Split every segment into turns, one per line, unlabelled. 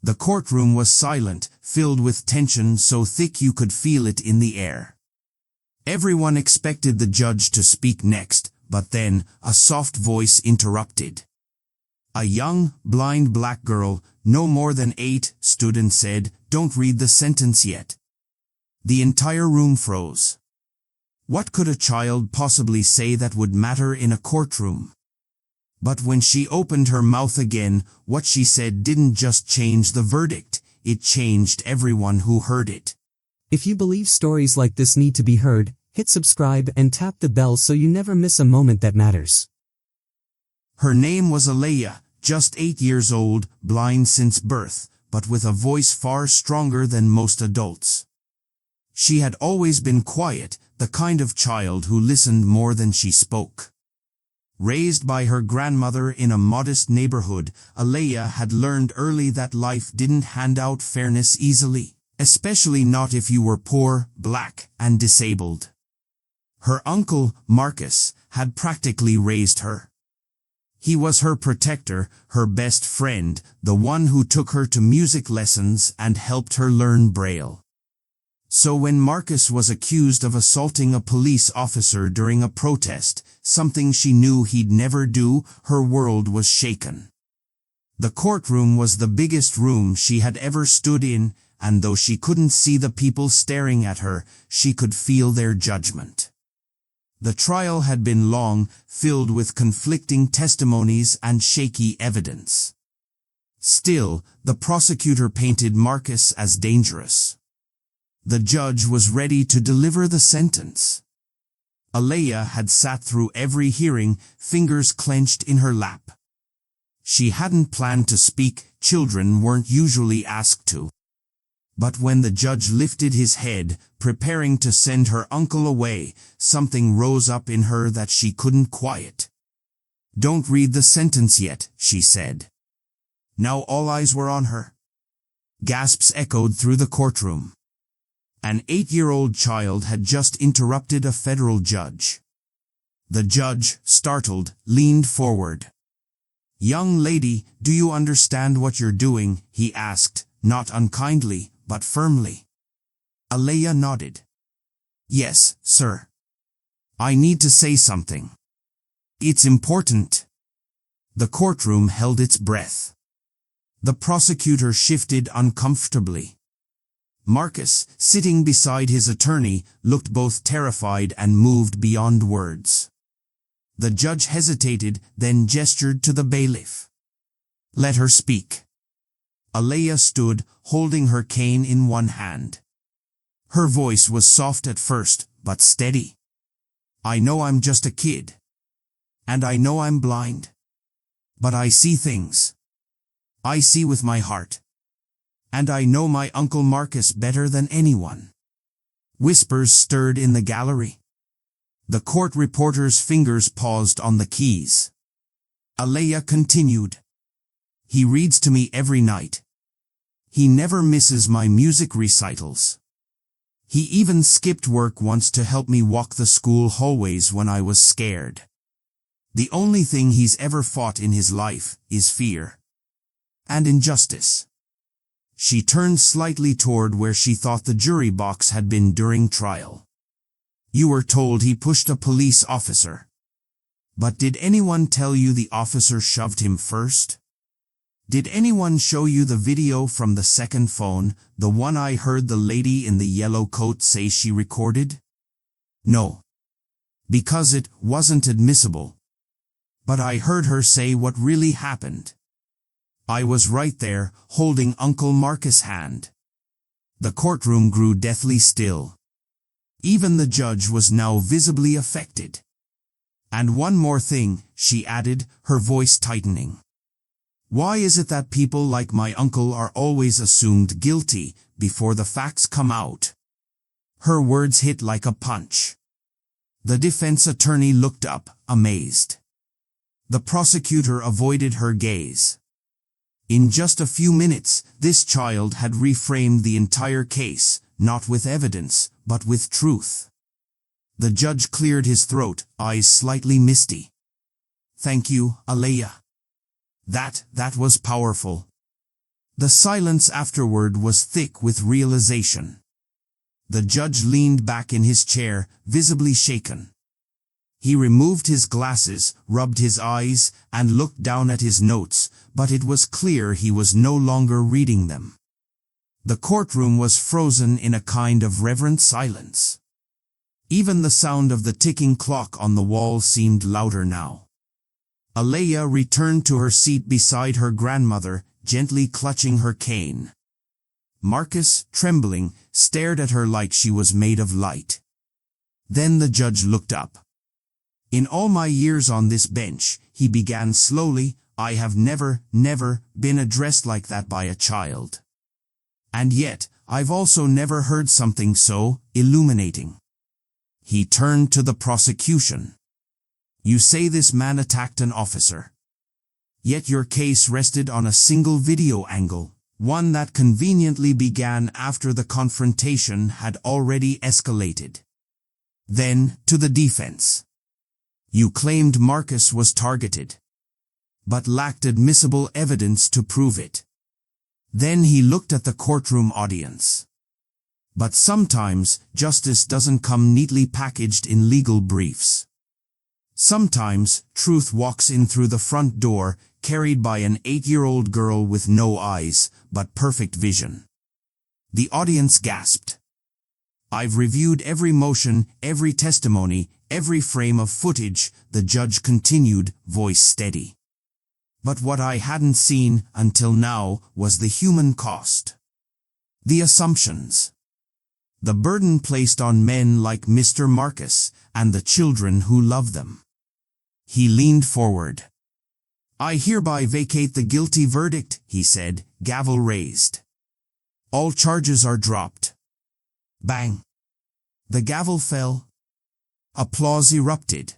The courtroom was silent, filled with tension so thick you could feel it in the air. Everyone expected the judge to speak next, but then a soft voice interrupted. A young, blind black girl, no more than 8, stood and said, "Don't read the sentence yet." The entire room froze. What could a child possibly say that would matter in a courtroom? But when she opened her mouth again, what she said didn't just change the verdict, it changed everyone who heard it.
If you believe stories like this need to be heard, hit subscribe and tap the bell so you never miss a moment that matters.
Her name was Alea, just 8 years old, blind since birth, but with a voice far stronger than most adults. She had always been quiet, the kind of child who listened more than she spoke. Raised by her grandmother in a modest neighborhood, Alea had learned early that life didn't hand out fairness easily, especially not if you were poor, black, and disabled. Her uncle, Marcus, had practically raised her. He was her protector, her best friend, the one who took her to music lessons and helped her learn Braille. So when Marcus was accused of assaulting a police officer during a protest, something she knew he'd never do, her world was shaken. The courtroom was the biggest room she had ever stood in, and though she couldn't see the people staring at her, she could feel their judgment. The trial had been long, filled with conflicting testimonies and shaky evidence. Still, the prosecutor painted Marcus as dangerous. The judge was ready to deliver the sentence. Alea had sat through every hearing, fingers clenched in her lap. She hadn't planned to speak, children weren't usually asked to. But when the judge lifted his head, preparing to send her uncle away, something rose up in her that she couldn't quiet. "Don't read the sentence yet," she said. Now all eyes were on her. Gasps echoed through the courtroom. An 8-year-old child had just interrupted a federal judge. The judge, startled, leaned forward. "Young lady, do you understand what you're doing?" he asked, not unkindly, but firmly. Alea nodded. "Yes, sir. I need to say something. It's important." The courtroom held its breath. The prosecutor shifted uncomfortably. Marcus, sitting beside his attorney, looked both terrified and moved beyond words. The judge hesitated, then gestured to the bailiff. "Let her speak." Alea stood, holding her cane in one hand. Her voice was soft at first, but steady. "I know I'm just a kid. And I know I'm blind. But I see things. I see with my heart. And I know my Uncle Marcus better than anyone." Whispers stirred in the gallery. The court reporter's fingers paused on the keys. Alea continued. "He reads to me every night. He never misses my music recitals. He even skipped work once to help me walk the school hallways when I was scared. The only thing he's ever fought in his life is fear. And injustice." She turned slightly toward where she thought the jury box had been during trial. "You were told he pushed a police officer. But did anyone tell you the officer shoved him first? Did anyone show you the video from the second phone, the one I heard the lady in the yellow coat say she recorded? No. Because it wasn't admissible. But I heard her say what really happened. I was right there, holding Uncle Marcus' hand." The courtroom grew deathly still. Even the judge was now visibly affected. "And one more thing," she added, her voice tightening. "Why is it that people like my uncle are always assumed guilty before the facts come out?" Her words hit like a punch. The defense attorney looked up, amazed. The prosecutor avoided her gaze. In just a few minutes, this child had reframed the entire case, not with evidence, but with truth. The judge cleared his throat, eyes slightly misty. "Thank you, Alea. That was powerful. The silence afterward was thick with realization. The judge leaned back in his chair, visibly shaken. He removed his glasses, rubbed his eyes, and looked down at his notes, but it was clear he was no longer reading them. The courtroom was frozen in a kind of reverent silence. Even the sound of the ticking clock on the wall seemed louder now. Alea returned to her seat beside her grandmother, gently clutching her cane. Marcus, trembling, stared at her like she was made of light. Then the judge looked up. "In all my years on this bench," he began slowly, "I have never been addressed like that by a child. And yet, I've also never heard something so illuminating." He turned to the prosecution. "You say this man attacked an officer. Yet your case rested on a single video angle, one that conveniently began after the confrontation had already escalated. Then, to the defense. You claimed Marcus was targeted, but lacked admissible evidence to prove it." Then he looked at the courtroom audience. "But sometimes, justice doesn't come neatly packaged in legal briefs. Sometimes, truth walks in through the front door, carried by an 8-year-old girl with no eyes, but perfect vision." The audience gasped. "I've reviewed every motion, every testimony, every frame of footage," the judge continued, voice steady. "But what I hadn't seen, until now, was the human cost. The assumptions. The burden placed on men like Mr. Marcus, and the children who love them." He leaned forward. "I hereby vacate the guilty verdict," he said, gavel raised. "All charges are dropped." Bang! The gavel fell. Applause erupted.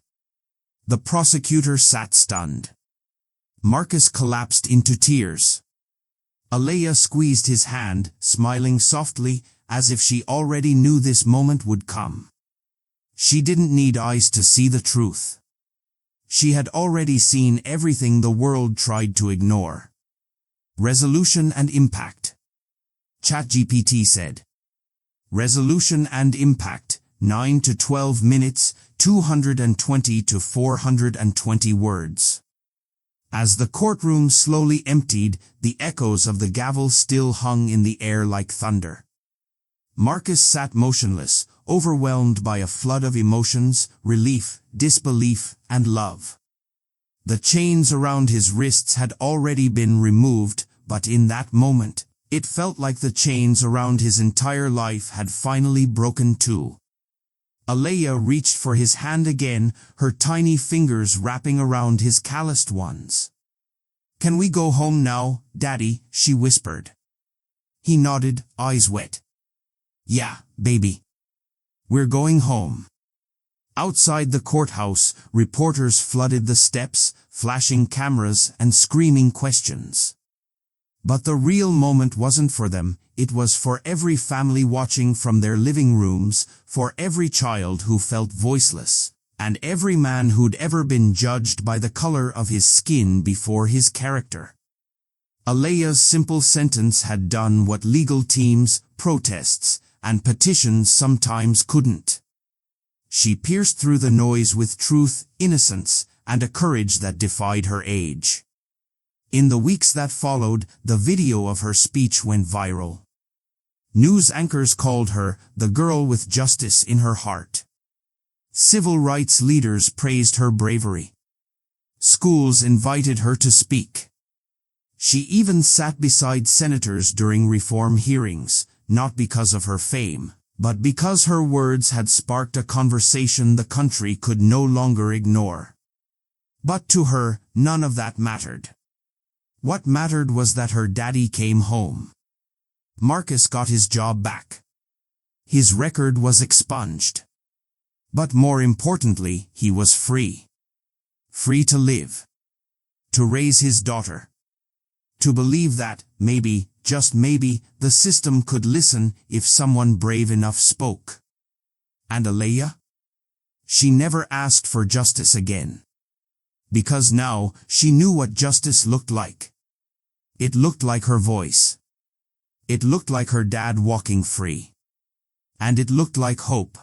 The prosecutor sat stunned. Marcus collapsed into tears. Alea squeezed his hand, smiling softly, as if she already knew this moment would come. She didn't need eyes to see the truth. She had already seen everything the world tried to ignore. Resolution and impact. ChatGPT said. Resolution and impact, 9 to 12 minutes, 220 to 420 words. As the courtroom slowly emptied, the echoes of the gavel still hung in the air like thunder. Marcus sat motionless, overwhelmed by a flood of emotions, relief, disbelief, and love. The chains around his wrists had already been removed, but in that moment, it felt like the chains around his entire life had finally broken too. Alea reached for his hand again, her tiny fingers wrapping around his calloused ones. "Can we go home now, Daddy?" she whispered. He nodded, eyes wet. "Yeah, baby. We're going home." Outside the courthouse, reporters flooded the steps, flashing cameras and screaming questions. But the real moment wasn't for them, it was for every family watching from their living rooms, for every child who felt voiceless, and every man who'd ever been judged by the color of his skin before his character. Alea's simple sentence had done what legal teams, protests, and petitions sometimes couldn't. She pierced through the noise with truth, innocence, and a courage that defied her age. In the weeks that followed, the video of her speech went viral. News anchors called her the girl with justice in her heart. Civil rights leaders praised her bravery. Schools invited her to speak. She even sat beside senators during reform hearings, not because of her fame, but because her words had sparked a conversation the country could no longer ignore. But to her, none of that mattered. What mattered was that her daddy came home. Marcus got his job back. His record was expunged. But more importantly, he was free. Free to live. To raise his daughter. To believe that, maybe, just maybe, the system could listen if someone brave enough spoke. And Alea? She never asked for justice again. Because now, she knew what justice looked like. It looked like her voice. It looked like her dad walking free. And it looked like hope.